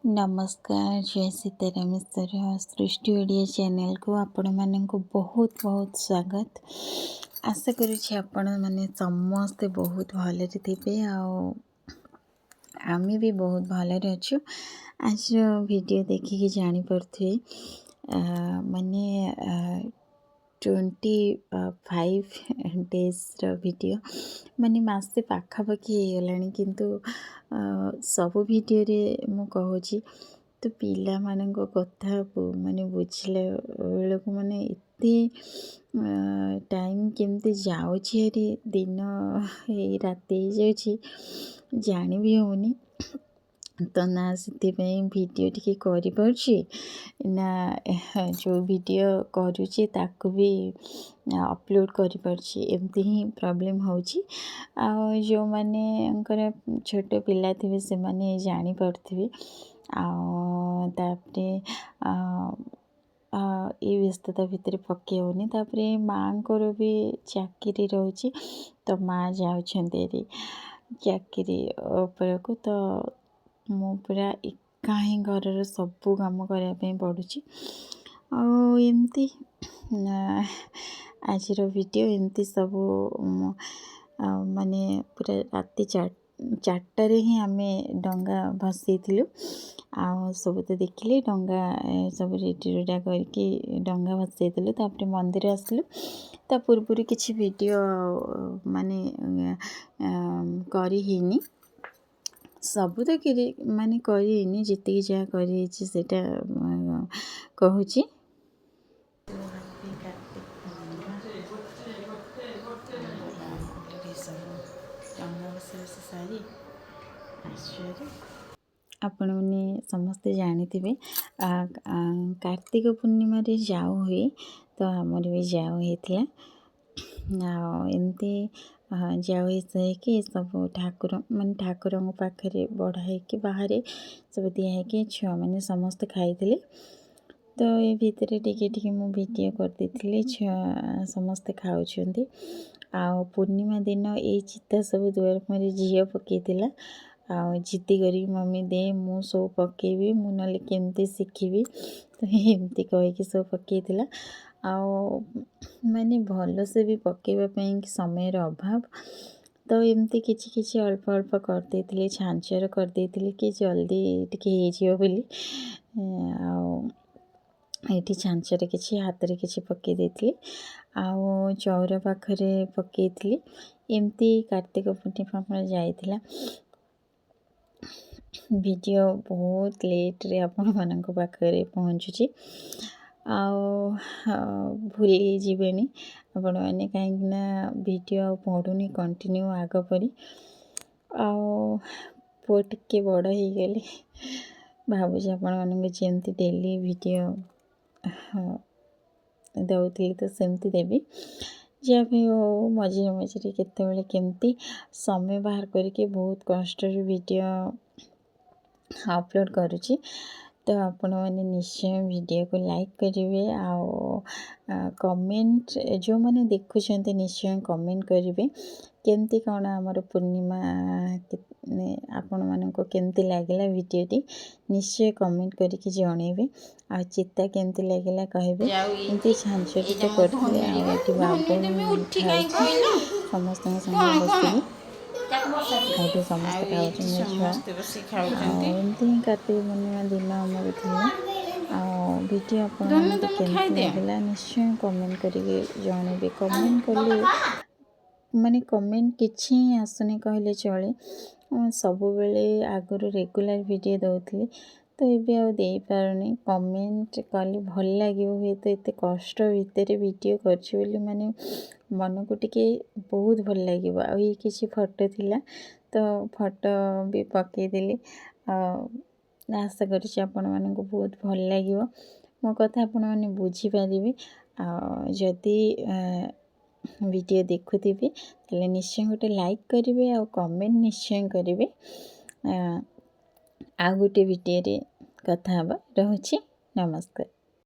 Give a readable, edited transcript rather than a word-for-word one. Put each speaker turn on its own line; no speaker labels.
नमस्कार जय सीतारामेश्वर सृष्टि ओडिया चैनल को आपण मानक बहुत बहुत स्वागत। आशा करुँच आपण मैंने समस्ते बहुत भले थे आम भी बहुत भले अच्छु। आज वीडियो देखिए जापे माने 25 डेज वीडियो माने मासे पाखापाखि होगलानी किंतु सबु वीडियो रे मु कहूँ तो पिला मानक कथा माने बुझिला बेलू माने एते टाइम केमती जाऊँगी दिन राति जाऊँगी जानी भी होनी तो ना से वीडियो टी करी ना जो वीडियो करुँची ताकू भी अपलोड करी एमती ही प्रॉब्लम होची। जो माने छोट पिला थे से माने जानी पड़थिबे तापरे ये व्यस्तता भितर पके होनी तापरे माँ को भी चाकरी रोची तो माँ जाऊँगी चाकरी उपरको तो मु पूरा एका ही घर सबू काम करने पड़ुची एमती आज वीडियो एमती सब माने पूरा राति 4टारे ही आम डंगा भसईलु सब तो देखिले डंगा सब रेडी रुडा करके डंगा भसईलु तापर मंदिर आसलु ता पूर्व किसी वीडियो माने करी सबू तो माने करी जितकी जहाँ करा कहूँ आपण मैंने समस्ते जानी कार्तिक पूर्णिमा रे जाऊ हुए तो आमर भी जाऊ होता एमती जाऊ कि सब ठाकुर मान ठाकुर पाखे बढ़ाई बाहर सब दिखाई छुआ मैंने समस्ते खाई तो ये भितर टिके मु वीडियो करदी छुआ समस्ते खाऊँ पूर्णिमा दिन ये चिता सब दुआर मुहर झील पकईला जिद्दी करी मम्मी दे मु सब पकेबी मु ना केमती शिखी तो एमती कहीकि सब पकईला माने भल से भी पकेवाई समय अभाव तो एमती किछि अल्प अल्प करदे छांचर करदे कि जल्दी टिके बोली ये छांचर किसी हाथ में किसी पकई देती चौरा पाखरे पकई एमती कार्तिक पूर्णिमा जाइला वीडियो बहुत लेट रे आपण मानक पाखरे पहुँचुची भूली जीवेनी आपण मैंने कहीं वीडियो पढ़ुनी कंटिन्यू आग परी पु टिके बड़ हो गले भावुँ आपण मानक जमती डेली वीडियो दौली तो सेमती देवी जहाँ भी हो मझे मझे केतबेले केमती समय बाहर करके बहुत कष्ट वीडियो अपलोड करुँची तो आपण मैंने निश्चय वीडियो को लाइक करेंगे कमेंट जो मैंने देखुं निश्चय कमेंट करेंगे केमती कौन आमर पूर्णिमा आपण मानक केमती लगिला वीडियोटी निश्चय कमेंट करके जनइबे आ चिता केमती लगिला कहबे एमती छांचरी तो करथिले आठी बाबू समस्त संगे बसिबी खाइते समस्त खाऊँ एमती ही कार्तिक पूर्णिमा दिन आमर थी वीडियो आपमती लगे निश्चय कमेंट करके जनइबे कमेंट कले माने कमेंट किछि आसुनी कहले चले सबु बेले आगुरु रेगुलर वीडियो दउथली तो ये आ दे पारुनी कमेंट कले भल लगे हुए तो एत कष्ट भितर वीडियो कर माने मन को टिके बहुत भल लगे ये किसी फोटो थिला तो फोटो भी पकईदेली आशा करुँच आपण मानक बहुत भल लगे मो कथा आपण मैंने बुझीपारे जदि वीडियो देखुथि ताले निश्चय गोटे लाइक करेंगे आ कमेंट निश्चय करेंगे आ गोटे वीडियो रे कथा हबा रहुछि नमस्कार।